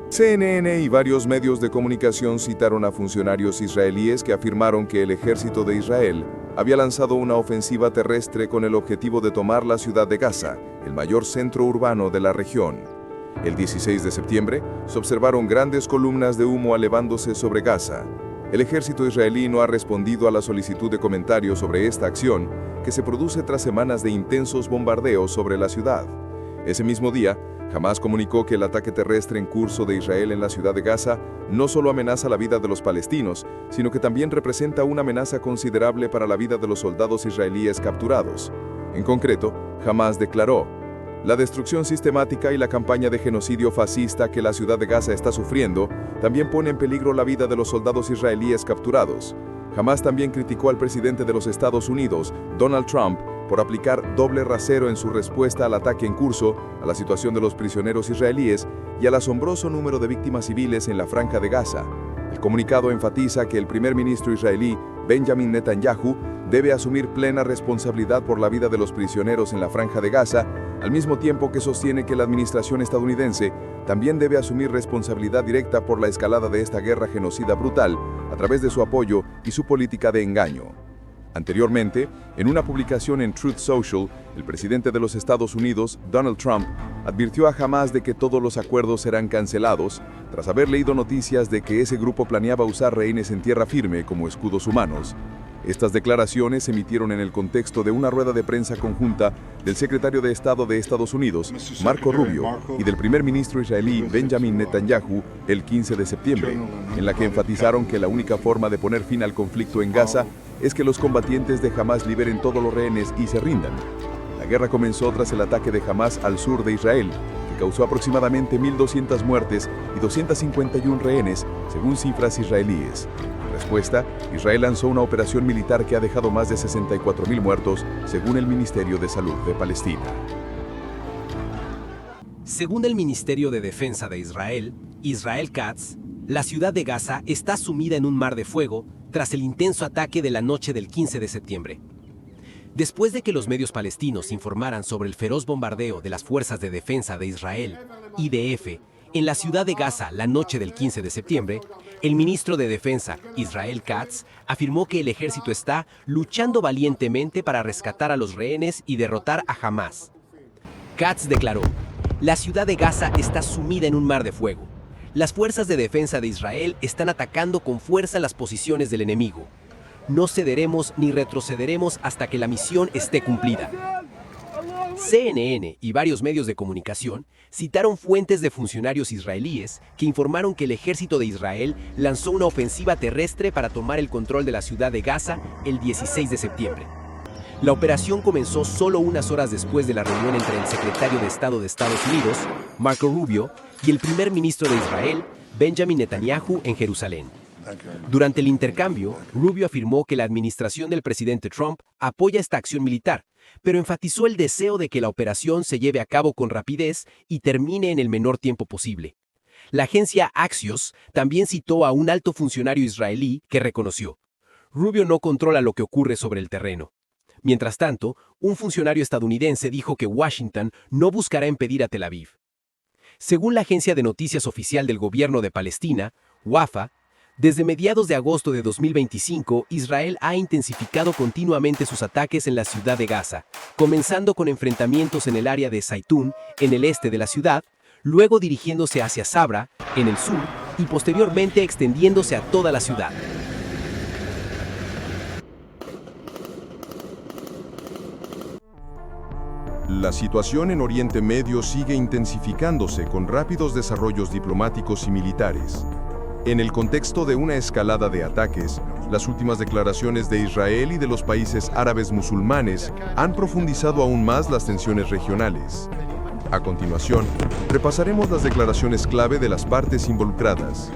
CNN y varios medios de comunicación citaron a funcionarios israelíes que afirmaron que el ejército de Israel había lanzado una ofensiva terrestre con el objetivo de tomar la ciudad de Gaza, el mayor centro urbano de la región. El 16 de septiembre se observaron grandes columnas de humo elevándose sobre Gaza. El ejército israelí no ha respondido a la solicitud de comentarios sobre esta acción, que se produce tras semanas de intensos bombardeos sobre la ciudad. Ese mismo día, Hamás comunicó que el ataque terrestre en curso de Israel en la ciudad de Gaza no solo amenaza la vida de los palestinos, sino que también representa una amenaza considerable para la vida de los soldados israelíes capturados. En concreto, Hamás declaró: la destrucción sistemática y la campaña de genocidio fascista que la ciudad de Gaza está sufriendo también pone en peligro la vida de los soldados israelíes capturados. Hamás también criticó al presidente de los Estados Unidos, Donald Trump, por aplicar doble rasero en su respuesta al ataque en curso, a la situación de los prisioneros israelíes y al asombroso número de víctimas civiles en la franja de Gaza. El comunicado enfatiza que el primer ministro israelí, Benjamin Netanyahu, debe asumir plena responsabilidad por la vida de los prisioneros en la franja de Gaza, al mismo tiempo que sostiene que la administración estadounidense también debe asumir responsabilidad directa por la escalada de esta guerra genocida brutal a través de su apoyo y su política de engaño. Anteriormente, en una publicación en Truth Social, el presidente de los Estados Unidos, Donald Trump, advirtió a Hamás de que todos los acuerdos serán cancelados, tras haber leído noticias de que ese grupo planeaba usar rehenes en tierra firme como escudos humanos. Estas declaraciones se emitieron en el contexto de una rueda de prensa conjunta del secretario de Estado de Estados Unidos, Marco Rubio, y del primer ministro israelí, Benjamin Netanyahu, el 15 de septiembre, en la que enfatizaron que la única forma de poner fin al conflicto en Gaza es que los combatientes de Hamás liberen todos los rehenes y se rindan. La guerra comenzó tras el ataque de Hamás al sur de Israel, que causó aproximadamente 1.200 muertes y 251 rehenes, según cifras israelíes. En respuesta, Israel lanzó una operación militar que ha dejado más de 64.000 muertos, según el Ministerio de Salud de Palestina. Según el Ministerio de Defensa de Israel, Israel Katz, la ciudad de Gaza está sumida en un mar de fuego tras el intenso ataque de la noche del 15 de septiembre. Después de que los medios palestinos informaran sobre el feroz bombardeo de las Fuerzas de Defensa de Israel, IDF, en la ciudad de Gaza la noche del 15 de septiembre, el ministro de Defensa, Israel Katz, afirmó que el ejército está luchando valientemente para rescatar a los rehenes y derrotar a Hamás. Katz declaró: la ciudad de Gaza está sumida en un mar de fuego. Las fuerzas de defensa de Israel están atacando con fuerza las posiciones del enemigo. No cederemos ni retrocederemos hasta que la misión esté cumplida. CNN y varios medios de comunicación citaron fuentes de funcionarios israelíes que informaron que el ejército de Israel lanzó una ofensiva terrestre para tomar el control de la ciudad de Gaza el 16 de septiembre. La operación comenzó solo unas horas después de la reunión entre el secretario de Estado de Estados Unidos, Marco Rubio, y el primer ministro de Israel, Benjamin Netanyahu, en Jerusalén. Durante el intercambio, Rubio afirmó que la administración del presidente Trump apoya esta acción militar, pero enfatizó el deseo de que la operación se lleve a cabo con rapidez y termine en el menor tiempo posible. La agencia Axios también citó a un alto funcionario israelí que reconoció: Rubio no controla lo que ocurre sobre el terreno. Mientras tanto, un funcionario estadounidense dijo que Washington no buscará impedir a Tel Aviv. Según la agencia de noticias oficial del gobierno de Palestina, Wafa, desde mediados de agosto de 2025, Israel ha intensificado continuamente sus ataques en la ciudad de Gaza, comenzando con enfrentamientos en el área de Zaitún, en el este de la ciudad, luego dirigiéndose hacia Sabra, en el sur, y posteriormente extendiéndose a toda la ciudad. La situación en Oriente Medio sigue intensificándose con rápidos desarrollos diplomáticos y militares. En el contexto de una escalada de ataques, las últimas declaraciones de Israel y de los países árabes musulmanes han profundizado aún más las tensiones regionales. A continuación, repasaremos las declaraciones clave de las partes involucradas.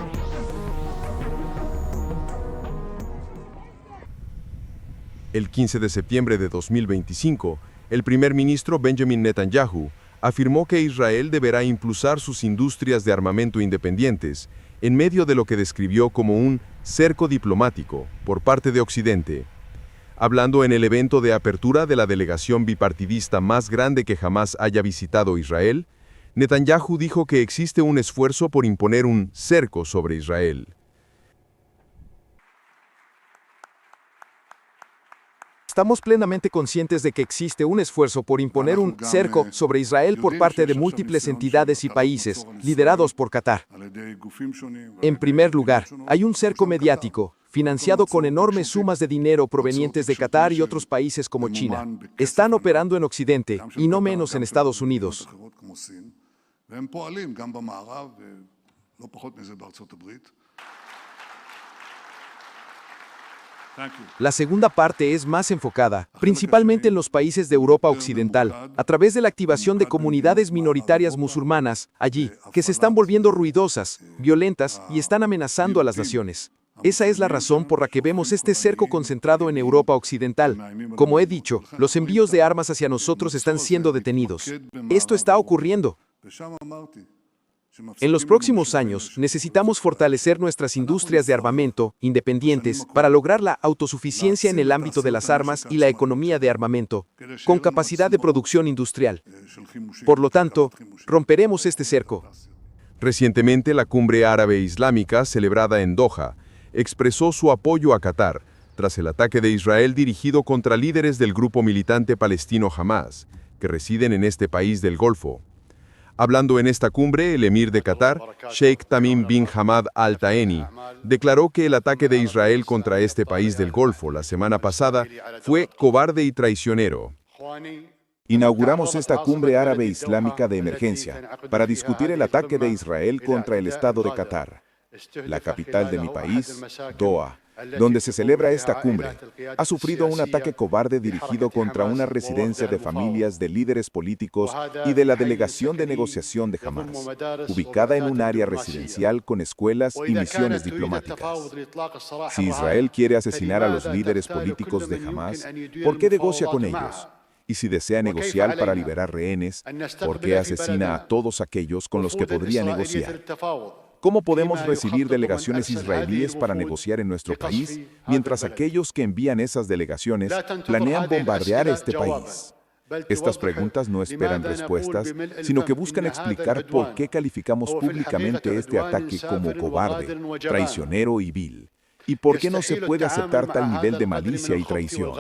El 15 de septiembre de 2025, el primer ministro Benjamin Netanyahu afirmó que Israel deberá impulsar sus industrias de armamento independientes en medio de lo que describió como un cerco diplomático por parte de Occidente. Hablando en el evento de apertura de la delegación bipartidista más grande que jamás haya visitado Israel, Netanyahu dijo que existe un esfuerzo por imponer un cerco sobre Israel. Estamos plenamente conscientes de que existe un esfuerzo por imponer un cerco sobre Israel por parte de múltiples entidades y países, liderados por Qatar. En primer lugar, hay un cerco mediático, financiado con enormes sumas de dinero provenientes de Qatar y otros países como China. Están operando en Occidente, y no menos en Estados Unidos. La segunda parte es más enfocada, principalmente en los países de Europa Occidental, a través de la activación de comunidades minoritarias musulmanas, allí, que se están volviendo ruidosas, violentas y están amenazando a las naciones. Esa es la razón por la que vemos este cerco concentrado en Europa Occidental. Como he dicho, los envíos de armas hacia nosotros están siendo detenidos. Esto está ocurriendo. En los próximos años, necesitamos fortalecer nuestras industrias de armamento, independientes, para lograr la autosuficiencia en el ámbito de las armas y la economía de armamento, con capacidad de producción industrial. Por lo tanto, romperemos este cerco. Recientemente, la Cumbre Árabe Islámica, celebrada en Doha, expresó su apoyo a Qatar, tras el ataque de Israel dirigido contra líderes del grupo militante palestino Hamás, que residen en este país del Golfo. Hablando en esta cumbre, el emir de Qatar, Sheikh Tamim bin Hamad Al Thani, declaró que el ataque de Israel contra este país del Golfo la semana pasada fue cobarde y traicionero. Inauguramos esta cumbre árabe islámica de emergencia para discutir el ataque de Israel contra el Estado de Qatar. La capital de mi país, Doha, donde se celebra esta cumbre, ha sufrido un ataque cobarde dirigido contra una residencia de familias de líderes políticos y de la delegación de negociación de Hamás, ubicada en un área residencial con escuelas y misiones diplomáticas. Si Israel quiere asesinar a los líderes políticos de Hamás, ¿por qué negocia con ellos? Y si desea negociar para liberar rehenes, ¿por qué asesina a todos aquellos con los que podría negociar? ¿Cómo podemos recibir delegaciones israelíes para negociar en nuestro país, mientras aquellos que envían esas delegaciones planean bombardear este país? Estas preguntas no esperan respuestas, sino que buscan explicar por qué calificamos públicamente este ataque como cobarde, traicionero y vil, y por qué no se puede aceptar tal nivel de malicia y traición.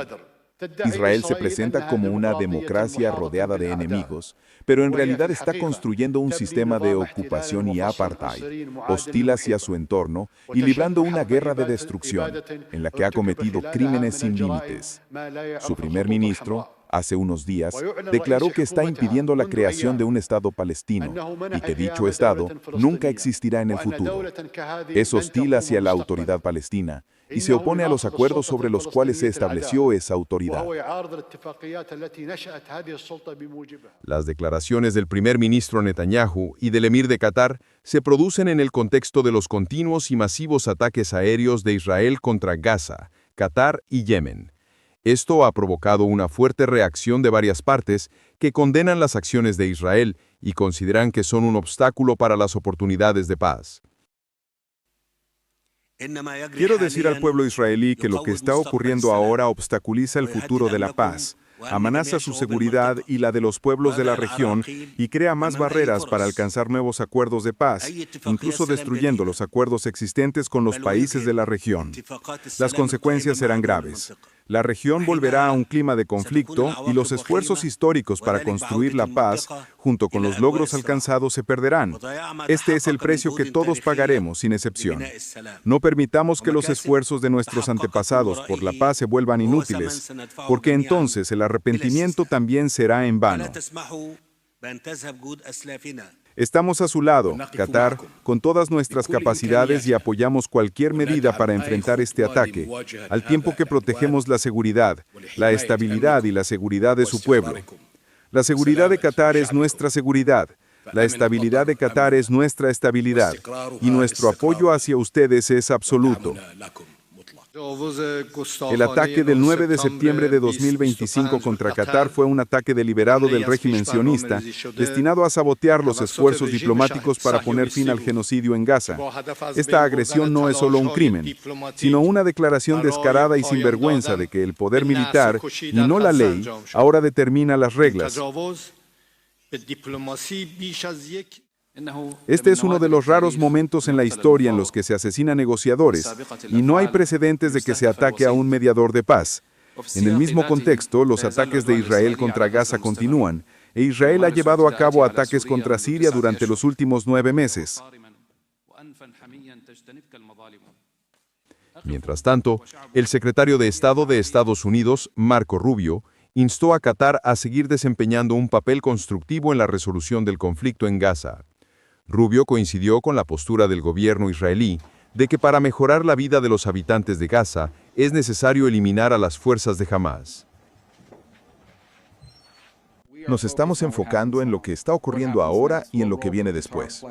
Israel se presenta como una democracia rodeada de enemigos, pero en realidad está construyendo un sistema de ocupación y apartheid, hostil hacia su entorno y librando una guerra de destrucción, en la que ha cometido crímenes sin límites. Su primer ministro, hace unos días, declaró que está impidiendo la creación de un Estado palestino y que dicho Estado nunca existirá en el futuro. Es hostil hacia la autoridad palestina y se opone a los acuerdos sobre los cuales se estableció esa autoridad. Las declaraciones del primer ministro Netanyahu y del emir de Qatar se producen en el contexto de los continuos y masivos ataques aéreos de Israel contra Gaza, Qatar y Yemen. Esto ha provocado una fuerte reacción de varias partes que condenan las acciones de Israel y consideran que son un obstáculo para las oportunidades de paz. Quiero decir al pueblo israelí que lo que está ocurriendo ahora obstaculiza el futuro de la paz, amenaza su seguridad y la de los pueblos de la región y crea más barreras para alcanzar nuevos acuerdos de paz, incluso destruyendo los acuerdos existentes con los países de la región. Las consecuencias serán graves. La región volverá a un clima de conflicto y los esfuerzos históricos para construir la paz, junto con los logros alcanzados, se perderán. Este es el precio que todos pagaremos, sin excepción. No permitamos que los esfuerzos de nuestros antepasados por la paz se vuelvan inútiles, porque entonces el arrepentimiento también será en vano. Estamos a su lado, Qatar, con todas nuestras capacidades y apoyamos cualquier medida para enfrentar este ataque, al tiempo que protegemos la seguridad, la estabilidad y la seguridad de su pueblo. La seguridad de Qatar es nuestra seguridad, la estabilidad de Qatar es nuestra estabilidad, y nuestro apoyo hacia ustedes es absoluto. El ataque del 9 de septiembre de 2025 contra Qatar fue un ataque deliberado del régimen sionista, destinado a sabotear los esfuerzos diplomáticos para poner fin al genocidio en Gaza. Esta agresión no es solo un crimen, sino una declaración descarada y sinvergüenza de que el poder militar, y no la ley, ahora determina las reglas. Este es uno de los raros momentos en la historia en los que se asesinan negociadores, y no hay precedentes de que se ataque a un mediador de paz. En el mismo contexto, los ataques de Israel contra Gaza continúan, e Israel ha llevado a cabo ataques contra Siria durante los últimos 9 meses. Mientras tanto, el secretario de Estado de Estados Unidos, Marco Rubio, instó a Qatar a seguir desempeñando un papel constructivo en la resolución del conflicto en Gaza. Rubio coincidió con la postura del gobierno israelí de que para mejorar la vida de los habitantes de Gaza es necesario eliminar a las fuerzas de Hamás. Nos estamos enfocando en lo que está ocurriendo ahora y en lo que viene después.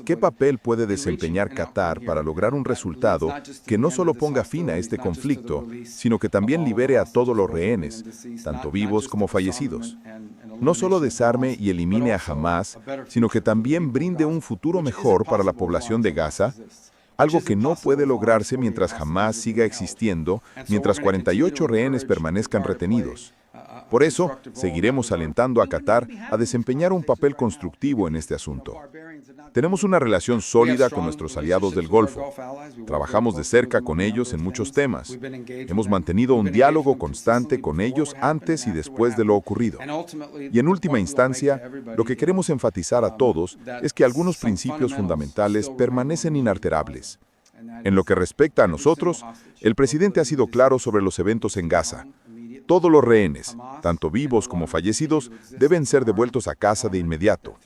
¿Qué papel puede desempeñar Qatar para lograr un resultado que no solo ponga fin a este conflicto, sino que también libere a todos los rehenes, tanto vivos como fallecidos? No solo desarme y elimine a Hamás, sino que también brinde un futuro mejor para la población de Gaza, algo que no puede lograrse mientras Hamás siga existiendo, mientras 48 rehenes permanezcan retenidos. Por eso, seguiremos alentando a Qatar a desempeñar un papel constructivo en este asunto. Tenemos una relación sólida con nuestros aliados del Golfo. Trabajamos de cerca con ellos en muchos temas. Hemos mantenido un diálogo constante con ellos antes y después de lo ocurrido. Y en última instancia, lo que queremos enfatizar a todos es que algunos principios fundamentales permanecen inalterables. En lo que respecta a nosotros, el presidente ha sido claro sobre los eventos en Gaza. Todos los rehenes, tanto vivos como fallecidos, deben ser devueltos a casa de inmediato.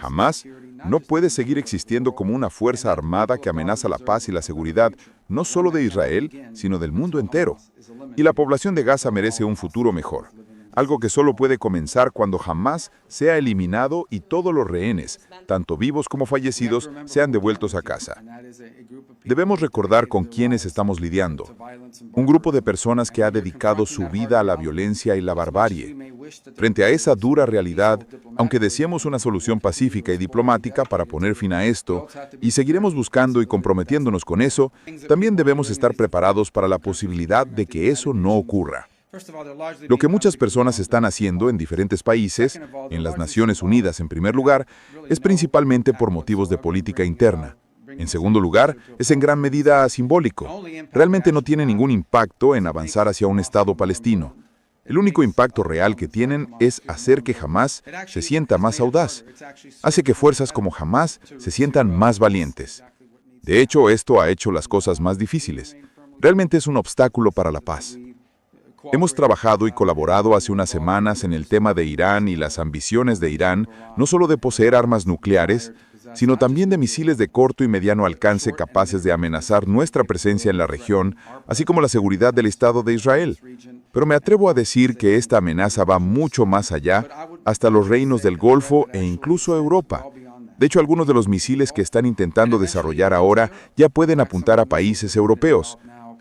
Hamás no puede seguir existiendo como una fuerza armada que amenaza la paz y la seguridad, no solo de Israel, sino del mundo entero. Y la población de Gaza merece un futuro mejor. Algo que solo puede comenzar cuando Hamás sea eliminado y todos los rehenes, tanto vivos como fallecidos, sean devueltos a casa. Debemos recordar con quiénes estamos lidiando. Un grupo de personas que ha dedicado su vida a la violencia y la barbarie. Frente a esa dura realidad, aunque deseemos una solución pacífica y diplomática para poner fin a esto, y seguiremos buscando y comprometiéndonos con eso, también debemos estar preparados para la posibilidad de que eso no ocurra. Lo que muchas personas están haciendo en diferentes países, en las Naciones Unidas en primer lugar, es principalmente por motivos de política interna. En segundo lugar, es en gran medida simbólico. Realmente no tiene ningún impacto en avanzar hacia un Estado palestino. El único impacto real que tienen es hacer que Hamás se sienta más audaz. Hace que fuerzas como Hamás se sientan más valientes. De hecho, esto ha hecho las cosas más difíciles. Realmente es un obstáculo para la paz. Hemos trabajado y colaborado hace unas semanas en el tema de Irán y las ambiciones de Irán, no solo de poseer armas nucleares, sino también de misiles de corto y mediano alcance capaces de amenazar nuestra presencia en la región, así como la seguridad del Estado de Israel. Pero me atrevo a decir que esta amenaza va mucho más allá, hasta los reinos del Golfo e incluso Europa. De hecho, algunos de los misiles que están intentando desarrollar ahora ya pueden apuntar a países europeos.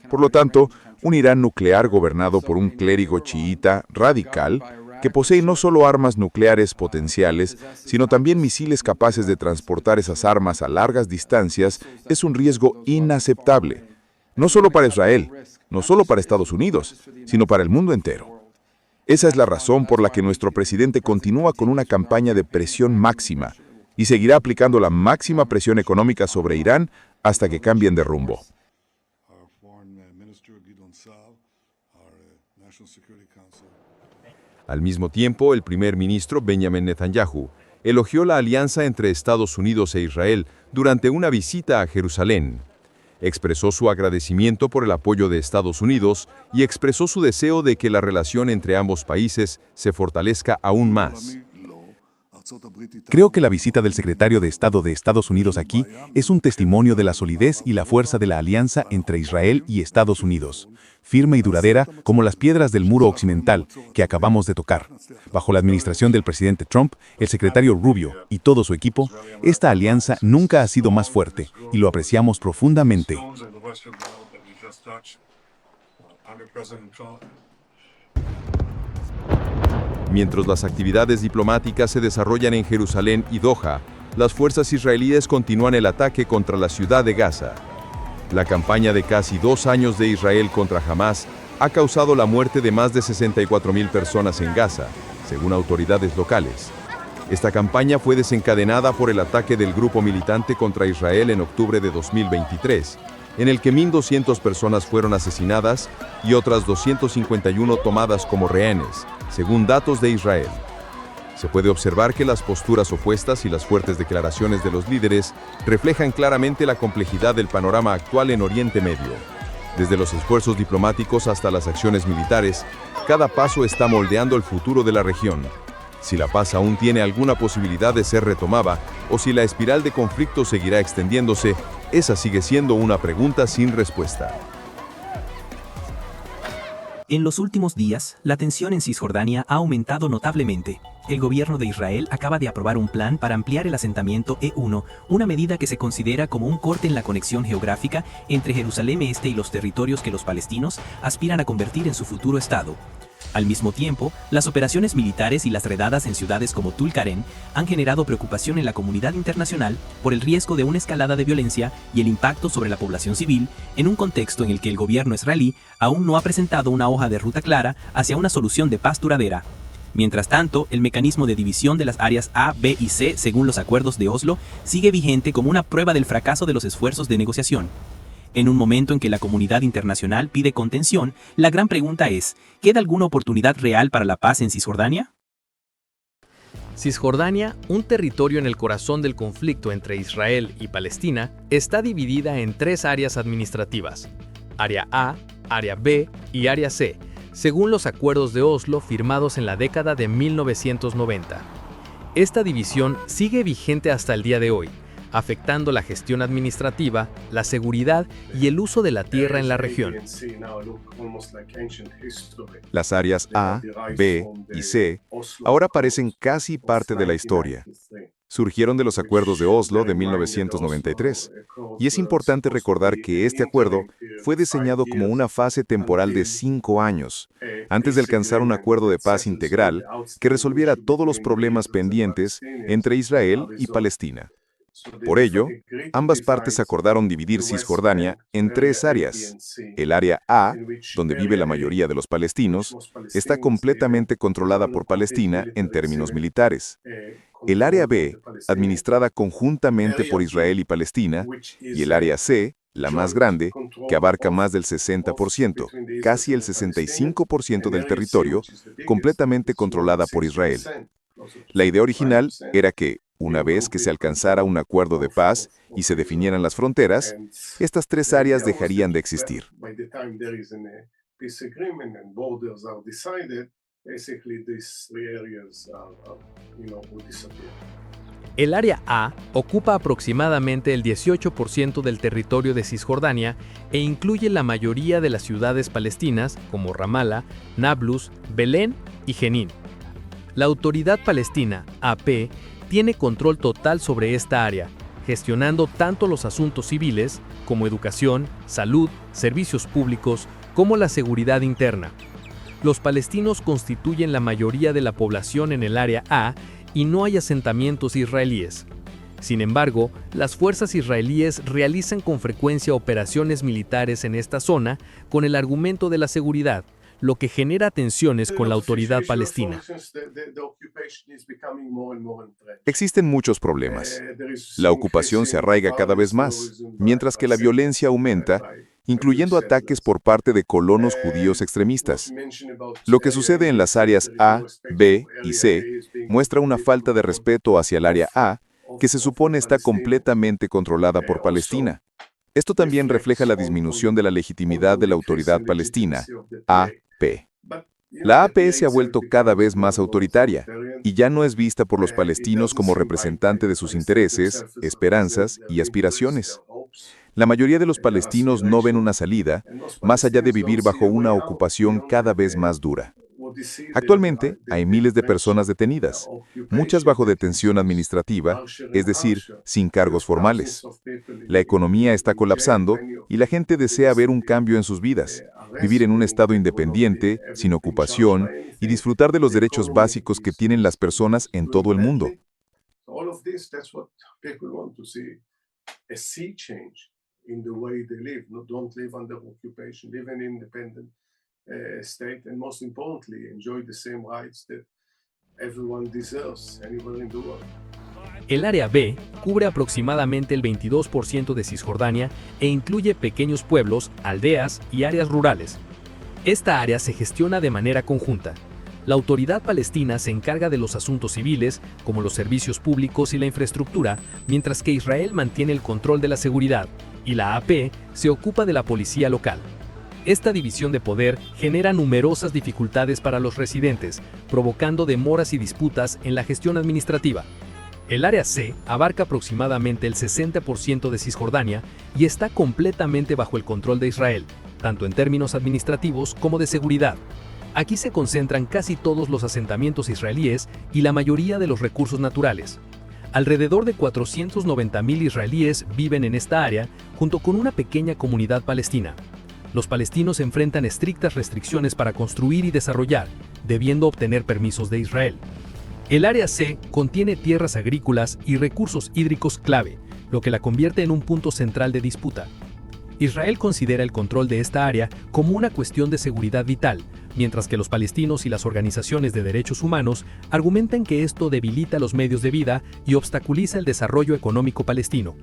Por lo tanto, un Irán nuclear gobernado por un clérigo chiita radical, que posee no solo armas nucleares potenciales, sino también misiles capaces de transportar esas armas a largas distancias, es un riesgo inaceptable. No solo para Israel, no solo para Estados Unidos, sino para el mundo entero. Esa es la razón por la que nuestro presidente continúa con una campaña de presión máxima y seguirá aplicando la máxima presión económica sobre Irán hasta que cambien de rumbo. Al mismo tiempo, el primer ministro Benjamin Netanyahu elogió la alianza entre Estados Unidos e Israel durante una visita a Jerusalén. Expresó su agradecimiento por el apoyo de Estados Unidos y expresó su deseo de que la relación entre ambos países se fortalezca aún más. Creo que la visita del secretario de Estado de Estados Unidos aquí es un testimonio de la solidez y la fuerza de la alianza entre Israel y Estados Unidos, firme y duradera como las piedras del muro occidental que acabamos de tocar. Bajo la administración del presidente Trump, el secretario Rubio y todo su equipo, esta alianza nunca ha sido más fuerte y lo apreciamos profundamente. Mientras las actividades diplomáticas se desarrollan en Jerusalén y Doha, las fuerzas israelíes continúan el ataque contra la ciudad de Gaza. La campaña de casi 2 años de Israel contra Hamás ha causado la muerte de más de 64.000 personas en Gaza, según autoridades locales. Esta campaña fue desencadenada por el ataque del grupo militante contra Israel en octubre de 2023, en el que 1.200 personas fueron asesinadas y otras 251 tomadas como rehenes, según datos de Israel. Se puede observar que las posturas opuestas y las fuertes declaraciones de los líderes reflejan claramente la complejidad del panorama actual en Oriente Medio. Desde los esfuerzos diplomáticos hasta las acciones militares, cada paso está moldeando el futuro de la región. Si la paz aún tiene alguna posibilidad de ser retomada, o si la espiral de conflicto seguirá extendiéndose, esa sigue siendo una pregunta sin respuesta. En los últimos días, la tensión en Cisjordania ha aumentado notablemente. El gobierno de Israel acaba de aprobar un plan para ampliar el asentamiento E1, una medida que se considera como un corte en la conexión geográfica entre Jerusalén Este y los territorios que los palestinos aspiran a convertir en su futuro estado. Al mismo tiempo, las operaciones militares y las redadas en ciudades como Tulkarem han generado preocupación en la comunidad internacional por el riesgo de una escalada de violencia y el impacto sobre la población civil en un contexto en el que el gobierno israelí aún no ha presentado una hoja de ruta clara hacia una solución de paz duradera. Mientras tanto, el mecanismo de división de las áreas A, B y C, según los acuerdos de Oslo, sigue vigente como una prueba del fracaso de los esfuerzos de negociación. En un momento en que la comunidad internacional pide contención, la gran pregunta es, ¿queda alguna oportunidad real para la paz en Cisjordania? Cisjordania, un territorio en el corazón del conflicto entre Israel y Palestina, está dividida en 3 áreas administrativas: Área A, Área B y Área C, según los acuerdos de Oslo firmados en la década de 1990. Esta división sigue vigente hasta el día de hoy, afectando la gestión administrativa, la seguridad y el uso de la tierra en la región. Las áreas A, B y C ahora parecen casi parte de la historia. Surgieron de los acuerdos de Oslo de 1993, y es importante recordar que este acuerdo fue diseñado como una fase temporal de 5 años, antes de alcanzar un acuerdo de paz integral que resolviera todos los problemas pendientes entre Israel y Palestina. Por ello, ambas partes acordaron dividir Cisjordania en 3 áreas. El área A, donde vive la mayoría de los palestinos, está completamente controlada por Palestina en términos militares. El área B, administrada conjuntamente por Israel y Palestina, y el área C, la más grande, que abarca más del 60%, casi el 65% del territorio, completamente controlada por Israel. La idea original era que, una vez que se alcanzara un acuerdo de paz y se definieran las fronteras, estas 3 áreas dejarían de existir. El área A ocupa aproximadamente el 18% del territorio de Cisjordania e incluye la mayoría de las ciudades palestinas como Ramallah, Nablus, Belén y Jenin. La Autoridad Palestina, AP, tiene control total sobre esta área, gestionando tanto los asuntos civiles como educación, salud, servicios públicos, como la seguridad interna. Los palestinos constituyen la mayoría de la población en el área A y no hay asentamientos israelíes. Sin embargo, las fuerzas israelíes realizan con frecuencia operaciones militares en esta zona con el argumento de la seguridad, lo que genera tensiones con la autoridad palestina. Existen muchos problemas. La ocupación se arraiga cada vez más, mientras que la violencia aumenta, incluyendo ataques por parte de colonos judíos extremistas. Lo que sucede en las áreas A, B y C muestra una falta de respeto hacia el área A, que se supone está completamente controlada por Palestina. Esto también refleja la disminución de la legitimidad de la autoridad palestina, AP. La AP se ha vuelto cada vez más autoritaria y ya no es vista por los palestinos como representante de sus intereses, esperanzas y aspiraciones. La mayoría de los palestinos no ven una salida, más allá de vivir bajo una ocupación cada vez más dura. Actualmente, hay miles de personas detenidas, muchas bajo detención administrativa, es decir, sin cargos formales. La economía está colapsando y la gente desea ver un cambio en sus vidas, vivir en un estado independiente, sin ocupación y disfrutar de los derechos básicos que tienen las personas en todo el mundo. State, and most importantly, enjoy the same rights that El área B cubre aproximadamente el 22% de Cisjordania e incluye pequeños pueblos, aldeas y áreas rurales. Esta área se gestiona de manera conjunta. La autoridad palestina se encarga de los asuntos civiles, como los servicios públicos y la infraestructura, mientras que Israel mantiene el control de la seguridad, y la AP se ocupa de la policía local. Esta división de poder genera numerosas dificultades para los residentes, provocando demoras y disputas en la gestión administrativa. El área C abarca aproximadamente el 60% de Cisjordania y está completamente bajo el control de Israel, tanto en términos administrativos como de seguridad. Aquí se concentran casi todos los asentamientos israelíes y la mayoría de los recursos naturales. Alrededor de 490.000 israelíes viven en esta área, junto con una pequeña comunidad palestina. Los palestinos enfrentan estrictas restricciones para construir y desarrollar, debiendo obtener permisos de Israel. El área C contiene tierras agrícolas y recursos hídricos clave, lo que la convierte en un punto central de disputa. Israel considera el control de esta área como una cuestión de seguridad vital, mientras que los palestinos y las organizaciones de derechos humanos argumentan que esto debilita los medios de vida y obstaculiza el desarrollo económico palestino.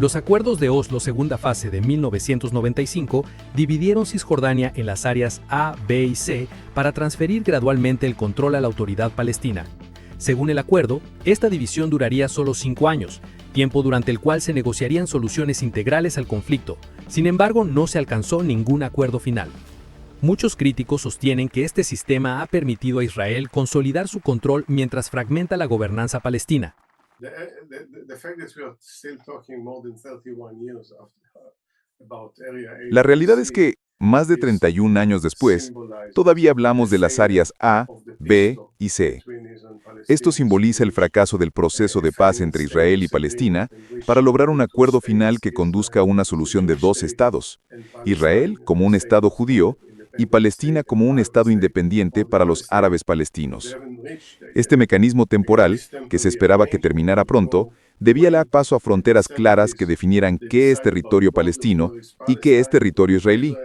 Los acuerdos de Oslo segunda fase de 1995 dividieron Cisjordania en las áreas A, B y C para transferir gradualmente el control a la autoridad palestina. Según el acuerdo, esta división duraría solo 5 años, tiempo durante el cual se negociarían soluciones integrales al conflicto. Sin embargo, no se alcanzó ningún acuerdo final. Muchos críticos sostienen que este sistema ha permitido a Israel consolidar su control mientras fragmenta la gobernanza palestina. La realidad es que, más de 31 años después, todavía hablamos de las áreas A, B y C. Esto simboliza el fracaso del proceso de paz entre Israel y Palestina para lograr un acuerdo final que conduzca a una solución de 2 estados, Israel como un estado judío y Palestina como un estado independiente para los árabes palestinos. Este mecanismo temporal, que se esperaba que terminara pronto, debía dar paso a fronteras claras que definieran qué es territorio palestino y qué es territorio israelí,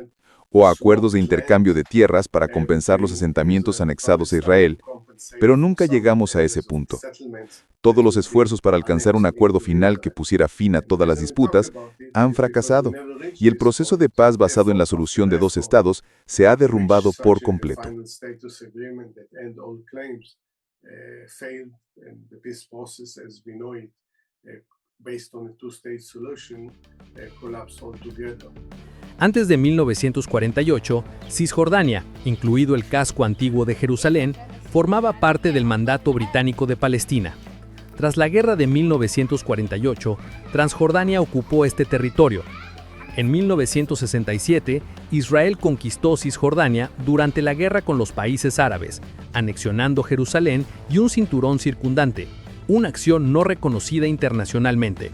o a acuerdos de intercambio de tierras para compensar los asentamientos anexados a Israel, pero nunca llegamos a ese punto. Todos los esfuerzos para alcanzar un acuerdo final que pusiera fin a todas las disputas han fracasado, y el proceso de paz basado en la solución de 2 estados se ha derrumbado por completo. Antes de 1948, Cisjordania, incluido el casco antiguo de Jerusalén, formaba parte del mandato británico de Palestina. Tras la guerra de 1948, Transjordania ocupó este territorio. En 1967, Israel conquistó Cisjordania durante la guerra con los países árabes, anexionando Jerusalén y un cinturón circundante, una acción no reconocida internacionalmente.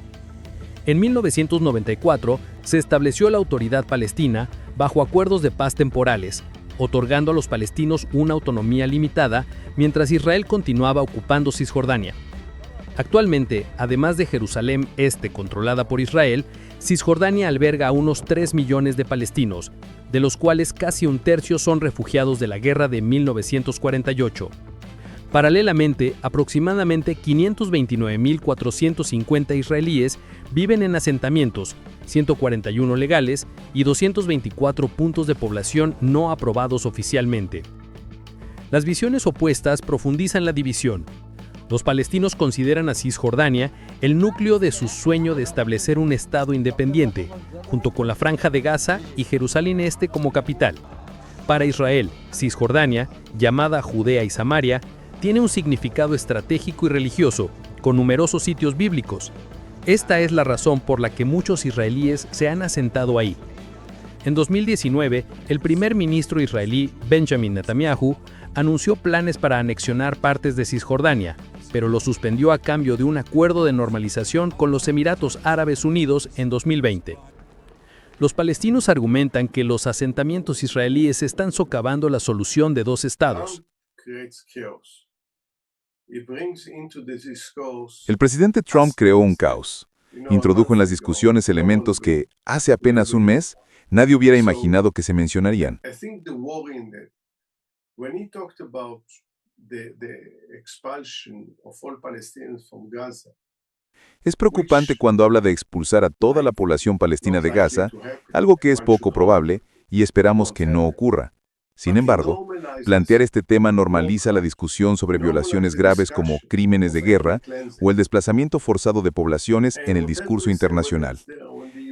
En 1994, se estableció la Autoridad Palestina bajo acuerdos de paz temporales, otorgando a los palestinos una autonomía limitada mientras Israel continuaba ocupando Cisjordania. Actualmente, además de Jerusalén Este controlada por Israel, Cisjordania alberga a unos 3 millones de palestinos, de los cuales casi un tercio son refugiados de la guerra de 1948. Paralelamente, aproximadamente 529.450 israelíes viven en asentamientos, 141 legales y 224 puntos de población no aprobados oficialmente. Las visiones opuestas profundizan la división. Los palestinos consideran a Cisjordania el núcleo de su sueño de establecer un estado independiente, junto con la Franja de Gaza y Jerusalén Este como capital. Para Israel, Cisjordania, llamada Judea y Samaria, tiene un significado estratégico y religioso, con numerosos sitios bíblicos. Esta es la razón por la que muchos israelíes se han asentado ahí. En 2019, el primer ministro israelí Benjamin Netanyahu anunció planes para anexionar partes de Cisjordania, pero lo suspendió a cambio de un acuerdo de normalización con los Emiratos Árabes Unidos en 2020. Los palestinos argumentan que los asentamientos israelíes están socavando la solución de 2 estados. El presidente Trump creó un caos. Introdujo en las discusiones elementos que, hace apenas un mes, nadie hubiera imaginado que se mencionarían. Es preocupante cuando habla de expulsar a toda la población palestina de Gaza, algo que es poco probable y esperamos que no ocurra. Sin embargo, plantear este tema normaliza la discusión sobre violaciones graves como crímenes de guerra o el desplazamiento forzado de poblaciones en el discurso internacional.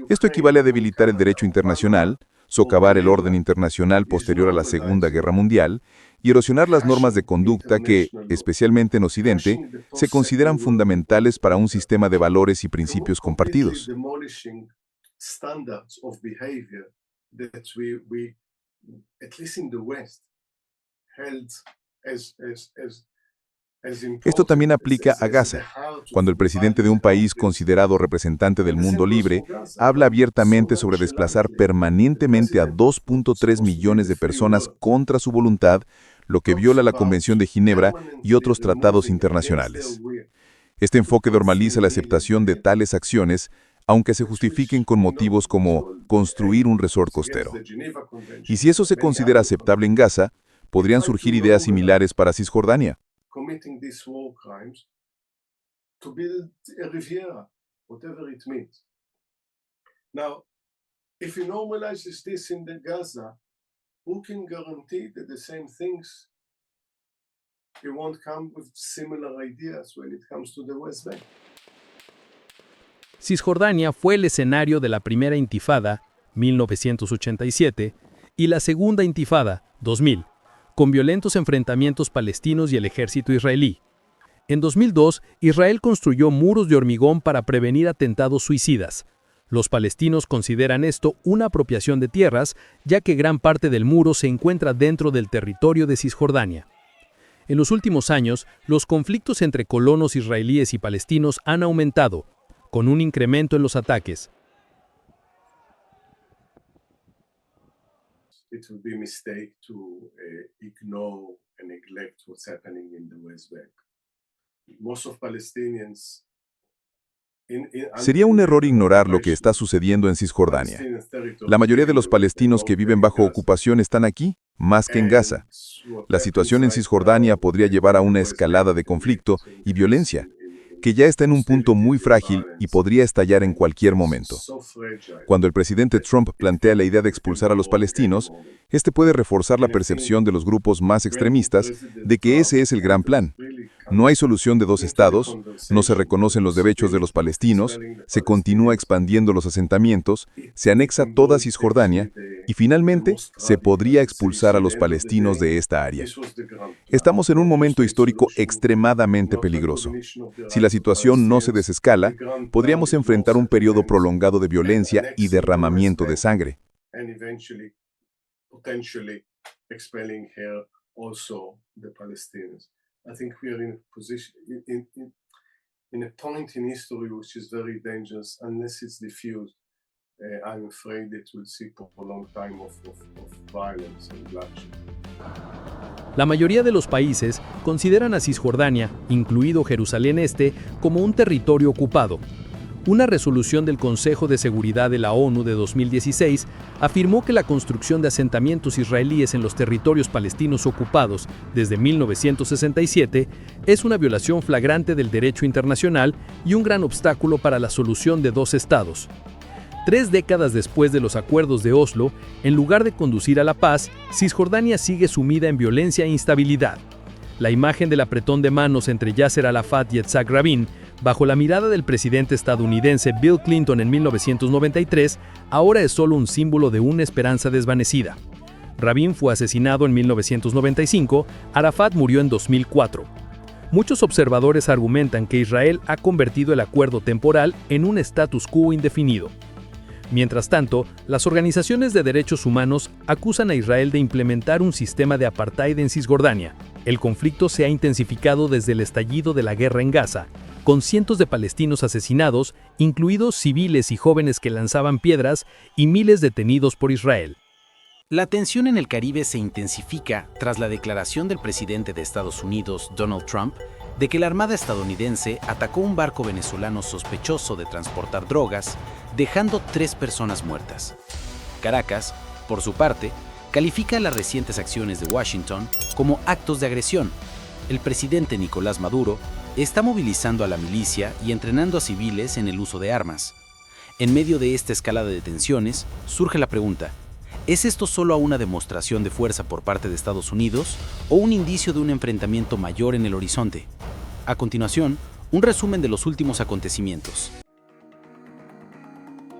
Esto equivale a debilitar el derecho internacional, socavar el orden internacional posterior a la Segunda Guerra Mundial y erosionar las normas de conducta que, especialmente en Occidente, se consideran fundamentales para un sistema de valores y principios compartidos. Esto también aplica a Gaza. Cuando el presidente de un país considerado representante del mundo libre habla abiertamente sobre desplazar permanentemente a 2.3 millones de personas contra su voluntad, lo que viola la Convención de Ginebra y otros tratados internacionales. Este enfoque normaliza la aceptación de tales acciones, aunque se justifiquen con motivos como construir un resort costero. Y si eso se considera aceptable en Gaza, podrían surgir ideas similares para Cisjordania. Cisjordania fue el escenario de la primera intifada, 1987, y la segunda intifada, 2000, con violentos enfrentamientos palestinos y el ejército israelí. En 2002, Israel construyó muros de hormigón para prevenir atentados suicidas. Los palestinos consideran esto una apropiación de tierras, ya que gran parte del muro se encuentra dentro del territorio de Cisjordania. En los últimos años, los conflictos entre colonos israelíes y palestinos han aumentado, con un incremento en los ataques. It would be a mistake to ignore and neglect what's happening in the West Bank. Most of Palestinians Sería un error ignorar lo que está sucediendo en Cisjordania. La mayoría de los palestinos que viven bajo ocupación están aquí, más que en Gaza. La situación en Cisjordania podría llevar a una escalada de conflicto y violencia, que ya está en un punto muy frágil y podría estallar en cualquier momento. Cuando el presidente Trump plantea la idea de expulsar a los palestinos, este puede reforzar la percepción de los grupos más extremistas de que ese es el gran plan. No hay solución de dos estados, no se reconocen los derechos de los palestinos, se continúa expandiendo los asentamientos, se anexa toda Cisjordania y finalmente se podría expulsar a los palestinos de esta área. Estamos en un momento histórico extremadamente peligroso. Si la situación no se desescala, podríamos enfrentar un periodo prolongado de violencia y derramamiento de sangre. I think we are in a position, in a point in history which is very dangerous unless it's diffused. I'm afraid that we'll see for a long time of violence and bloodshed. La mayoría de los países consideran a Cisjordania, incluido Jerusalén Este, como un territorio ocupado. Una resolución del Consejo de Seguridad de la ONU de 2016 afirmó que la construcción de asentamientos israelíes en los territorios palestinos ocupados desde 1967 es una violación flagrante del derecho internacional y un gran obstáculo para la solución de dos estados. 3 décadas después de los acuerdos de Oslo, en lugar de conducir a la paz, Cisjordania sigue sumida en violencia e instabilidad. La imagen del apretón de manos entre Yasser Arafat y Yitzhak Rabin, bajo la mirada del presidente estadounidense Bill Clinton en 1993, ahora es solo un símbolo de una esperanza desvanecida. Rabin fue asesinado en 1995, Arafat murió en 2004. Muchos observadores argumentan que Israel ha convertido el acuerdo temporal en un status quo indefinido. Mientras tanto, las organizaciones de derechos humanos acusan a Israel de implementar un sistema de apartheid en Cisjordania. El conflicto se ha intensificado desde el estallido de la guerra en Gaza, con cientos de palestinos asesinados, incluidos civiles y jóvenes que lanzaban piedras, y miles detenidos por Israel. La tensión en el Caribe se intensifica tras la declaración del presidente de Estados Unidos, Donald Trump, de que la Armada estadounidense atacó un barco venezolano sospechoso de transportar drogas, dejando 3 personas muertas. Caracas, por su parte, califica las recientes acciones de Washington como actos de agresión, El presidente Nicolás Maduro está movilizando a la milicia y entrenando a civiles en el uso de armas. En medio de esta escalada de tensiones, surge la pregunta: ¿es esto solo una demostración de fuerza por parte de Estados Unidos o un indicio de un enfrentamiento mayor en el horizonte? A continuación, un resumen de los últimos acontecimientos.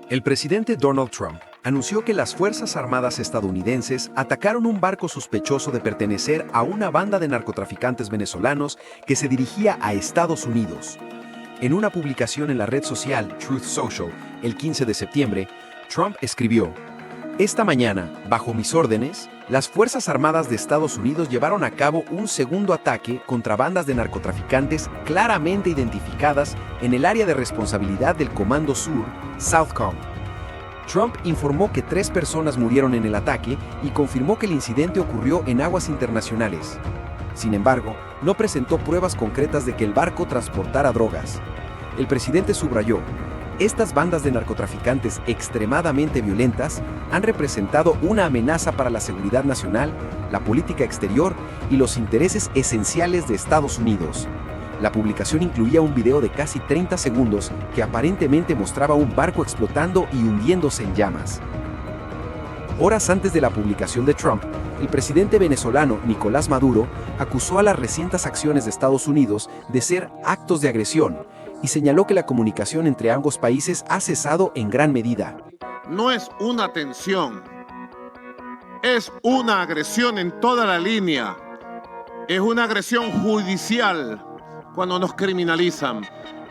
El presidente Donald Trump anunció que las Fuerzas Armadas estadounidenses atacaron un barco sospechoso de pertenecer a una banda de narcotraficantes venezolanos que se dirigía a Estados Unidos. En una publicación en la red social Truth Social, el 15 de septiembre, Trump escribió: "Esta mañana, bajo mis órdenes, las Fuerzas Armadas de Estados Unidos llevaron a cabo un segundo ataque contra bandas de narcotraficantes claramente identificadas en el área de responsabilidad del Comando Sur, Southcom". Trump informó que 3 personas murieron en el ataque y confirmó que el incidente ocurrió en aguas internacionales. Sin embargo, no presentó pruebas concretas de que el barco transportara drogas. El presidente subrayó: "Estas bandas de narcotraficantes extremadamente violentas han representado una amenaza para la seguridad nacional, la política exterior y los intereses esenciales de Estados Unidos". La publicación incluía un video de casi 30 segundos que aparentemente mostraba un barco explotando y hundiéndose en llamas. Horas antes de la publicación de Trump, el presidente venezolano Nicolás Maduro acusó a las recientes acciones de Estados Unidos de ser actos de agresión y señaló que la comunicación entre ambos países ha cesado en gran medida. No es una tensión, es una agresión en toda la línea, es una agresión judicial cuando nos criminalizan,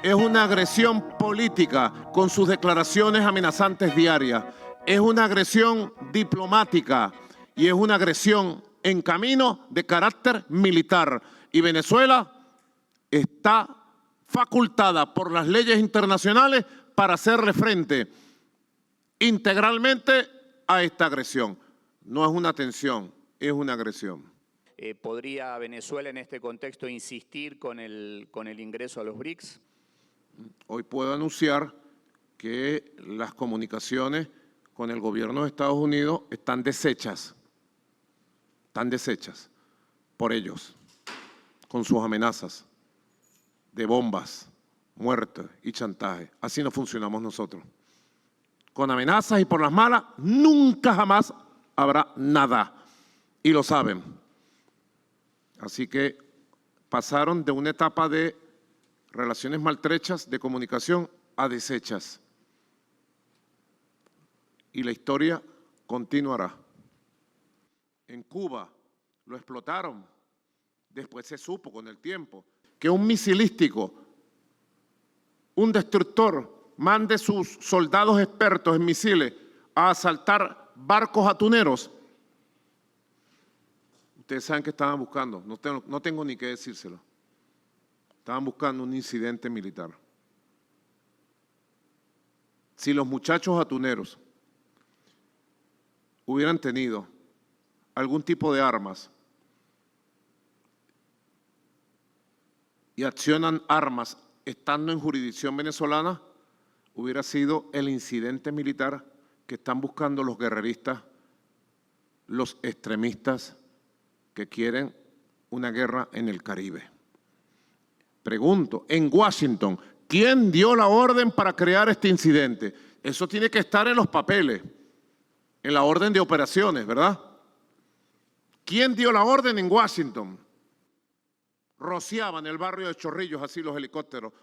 es una agresión política con sus declaraciones amenazantes diarias, es una agresión diplomática y es una agresión en camino de carácter militar. Y Venezuela está facultada por las leyes internacionales para hacerle frente integralmente a esta agresión. No es una tensión, es una agresión. ¿Podría Venezuela en este contexto insistir con el ingreso a los BRICS? Hoy puedo anunciar que las comunicaciones con el gobierno de Estados Unidos están deshechas por ellos, con sus amenazas de bombas, muertes y chantaje. Así no funcionamos nosotros. Con amenazas y por las malas, nunca jamás habrá nada. Y lo saben. Así que pasaron de una etapa de relaciones maltrechas, de comunicación, a deshechas. Y la historia continuará. En Cuba lo explotaron. Después se supo con el tiempo que un misilístico, un destructor, mande sus soldados expertos en misiles a asaltar barcos atuneros. Ustedes saben que estaban buscando, no tengo ni que decírselo. Estaban buscando un incidente militar. Si los muchachos atuneros hubieran tenido algún tipo de armas y accionan armas estando en jurisdicción venezolana, hubiera sido el incidente militar que están buscando los guerreristas, los extremistas que quieren una guerra en el Caribe. Pregunto, en Washington, ¿quién dio la orden para crear este incidente? Eso tiene que estar en los papeles, en la orden de operaciones, ¿verdad? ¿Quién dio la orden en Washington? Rociaban el barrio de Chorrillos así los helicópteros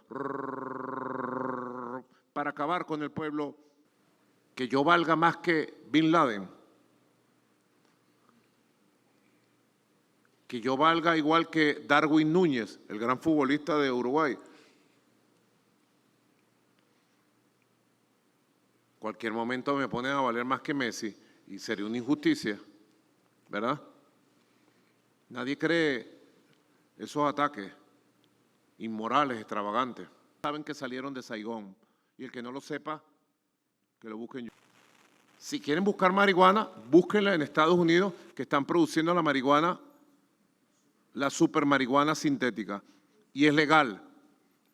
para acabar con el pueblo. Que yo valga más que Bin Laden. Que yo valga igual que Darwin Núñez, el gran futbolista de Uruguay. Cualquier momento me ponen a valer más que Messi y sería una injusticia, ¿verdad? Nadie cree esos ataques inmorales, extravagantes. Saben que salieron de Saigón y el que no lo sepa, que lo busquen. Si quieren buscar marihuana, búsquenla en Estados Unidos, que están produciendo la marihuana, la super marihuana sintética. Y es legal,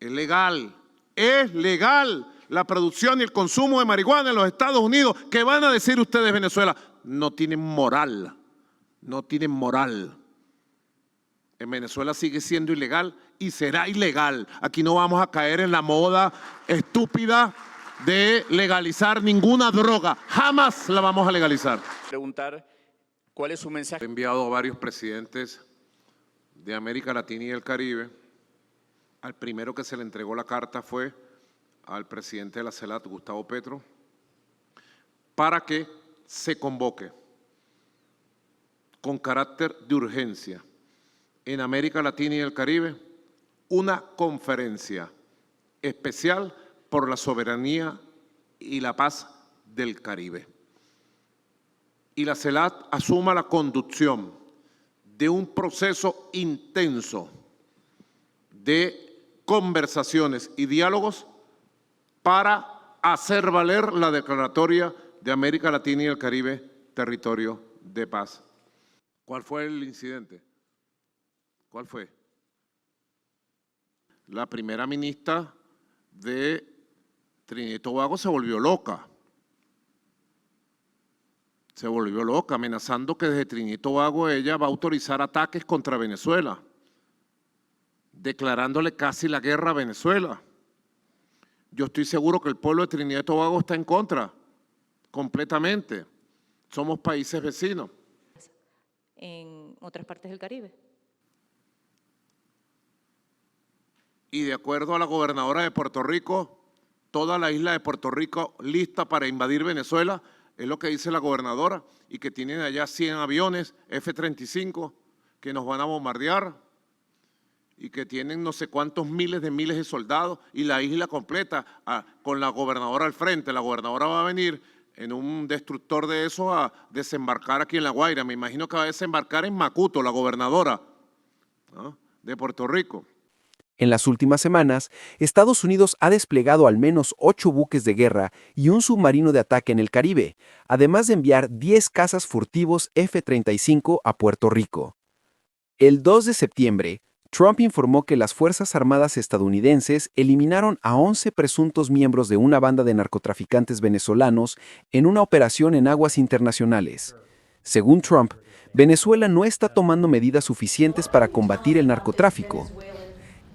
es legal la producción y el consumo de marihuana en los Estados Unidos. ¿Qué van a decir ustedes, Venezuela? No tienen moral, no tienen moral. En Venezuela sigue siendo ilegal y será ilegal. Aquí no vamos a caer en la moda estúpida de legalizar ninguna droga. Jamás la vamos a legalizar. Preguntar cuál es su mensaje. He enviado a varios presidentes de América Latina y el Caribe. Al primero que se le entregó la carta fue al presidente de la CELAC, Gustavo Petro, para que se convoque con carácter de urgencia en América Latina y el Caribe una conferencia especial por la soberanía y la paz del Caribe. Y la CELAC asuma la conducción de un proceso intenso de conversaciones y diálogos para hacer valer la declaratoria de América Latina y el Caribe, territorio de paz. ¿Cuál fue el incidente? ¿Cuál fue? La primera ministra de Trinidad y Tobago se volvió loca. Se volvió loca, amenazando que desde Trinidad y Tobago ella va a autorizar ataques contra Venezuela, declarándole casi la guerra a Venezuela. Yo estoy seguro que el pueblo de Trinidad y Tobago está en contra, completamente. Somos países vecinos. En otras partes del Caribe. Y de acuerdo a la gobernadora de Puerto Rico, toda la isla de Puerto Rico lista para invadir Venezuela, es lo que dice la gobernadora, y que tienen allá 100 aviones F-35 que nos van a bombardear, y que tienen no sé cuántos miles de soldados, y la isla completa con la gobernadora al frente. La gobernadora va a venir en un destructor de esos a desembarcar aquí en La Guaira. Me imagino que va a desembarcar en Macuto, la gobernadora, ¿no?, de Puerto Rico. En las últimas semanas, Estados Unidos ha desplegado al menos 8 buques de guerra y un submarino de ataque en el Caribe, además de enviar 10 cazas furtivos F-35 a Puerto Rico. El 2 de septiembre, Trump informó que las Fuerzas Armadas estadounidenses eliminaron a 11 presuntos miembros de una banda de narcotraficantes venezolanos en una operación en aguas internacionales. Según Trump, Venezuela no está tomando medidas suficientes para combatir el narcotráfico.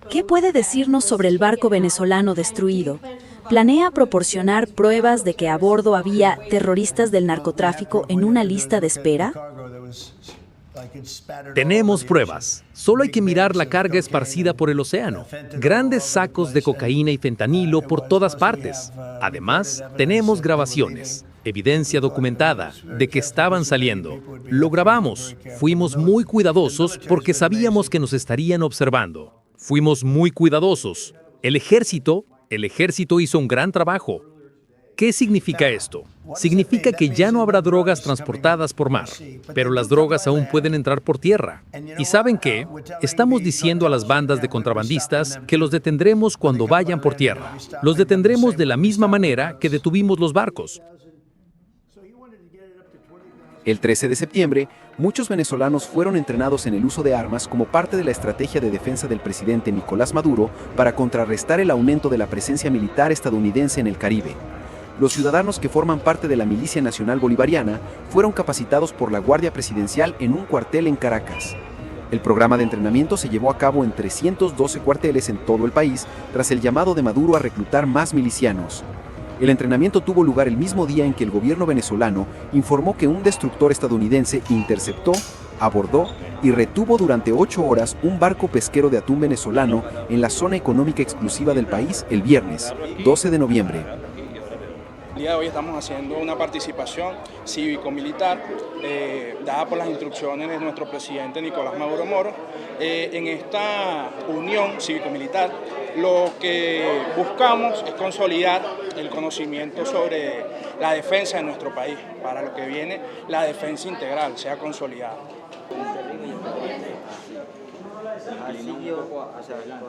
¿Qué puede decirnos sobre el barco venezolano destruido? ¿Planea proporcionar pruebas de que a bordo había terroristas del narcotráfico en una lista de espera? Tenemos pruebas. Solo hay que mirar la carga esparcida por el océano. Grandes sacos de cocaína y fentanilo por todas partes. Además, tenemos grabaciones, evidencia documentada de que estaban saliendo. Lo grabamos. Fuimos muy cuidadosos porque sabíamos que nos estarían observando. Fuimos muy cuidadosos. El ejército hizo un gran trabajo. ¿Qué significa esto? Significa que ya no habrá drogas transportadas por mar, pero las drogas aún pueden entrar por tierra. ¿Y saben qué? Estamos diciendo a las bandas de contrabandistas que los detendremos cuando vayan por tierra. Los detendremos de la misma manera que detuvimos los barcos. El 13 de septiembre, muchos venezolanos fueron entrenados en el uso de armas como parte de la estrategia de defensa del presidente Nicolás Maduro para contrarrestar el aumento de la presencia militar estadounidense en el Caribe. Los ciudadanos que forman parte de la Milicia Nacional Bolivariana fueron capacitados por la Guardia Presidencial en un cuartel en Caracas. El programa de entrenamiento se llevó a cabo en 312 cuarteles en todo el país tras el llamado de Maduro a reclutar más milicianos. El entrenamiento tuvo lugar el mismo día en que el gobierno venezolano informó que un destructor estadounidense interceptó, abordó y retuvo durante 8 horas un barco pesquero de atún venezolano en la zona económica exclusiva del país el viernes, 12 de noviembre. El día de hoy estamos haciendo una participación cívico-militar dada por las instrucciones de nuestro presidente Nicolás Maduro Moro. En esta unión cívico-militar lo que buscamos es consolidar el conocimiento sobre la defensa de nuestro país, para lo que viene la defensa integral sea consolidada.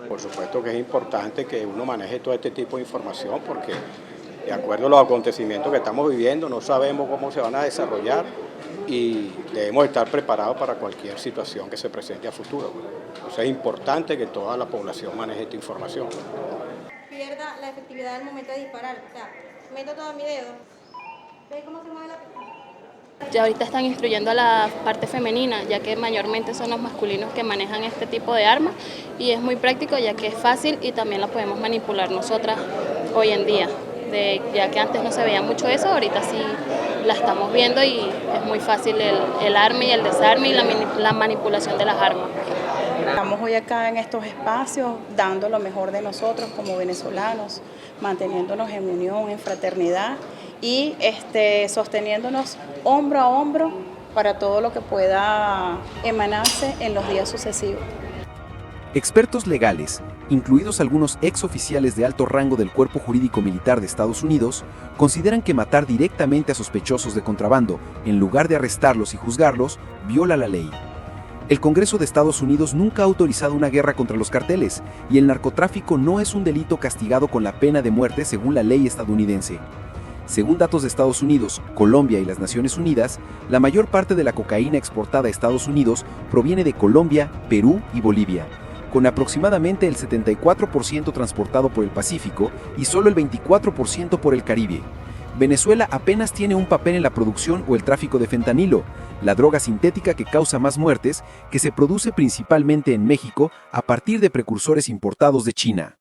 Por supuesto que es importante que uno maneje todo este tipo de información porque de acuerdo a los acontecimientos que estamos viviendo no sabemos cómo se van a desarrollar y debemos estar preparados para cualquier situación que se presente a futuro. Entonces es importante que toda la población maneje esta información. Pierda la efectividad al momento de disparar. O sea, meto todo mi dedo. ¿Ves cómo se mueve la pistola? Ya ahorita están instruyendo a la parte femenina, ya que mayormente son los masculinos que manejan este tipo de armas y es muy práctico ya que es fácil y también la podemos manipular nosotras hoy en día. Ya que antes no se veía mucho eso, ahorita sí la estamos viendo y es muy fácil el arma y el desarme y la manipulación de las armas. Estamos hoy acá en estos espacios dando lo mejor de nosotros como venezolanos, manteniéndonos en unión, en fraternidad y sosteniéndonos hombro a hombro para todo lo que pueda emanarse en los días sucesivos. Expertos legales, incluidos algunos exoficiales de alto rango del Cuerpo Jurídico Militar de Estados Unidos, consideran que matar directamente a sospechosos de contrabando, en lugar de arrestarlos y juzgarlos, viola la ley. El Congreso de Estados Unidos nunca ha autorizado una guerra contra los carteles, y el narcotráfico no es un delito castigado con la pena de muerte según la ley estadounidense. Según datos de Estados Unidos, Colombia y las Naciones Unidas, la mayor parte de la cocaína exportada a Estados Unidos proviene de Colombia, Perú y Bolivia, con aproximadamente el 74% transportado por el Pacífico y solo el 24% por el Caribe. Venezuela apenas tiene un papel en la producción o el tráfico de fentanilo, la droga sintética que causa más muertes, que se produce principalmente en México a partir de precursores importados de China.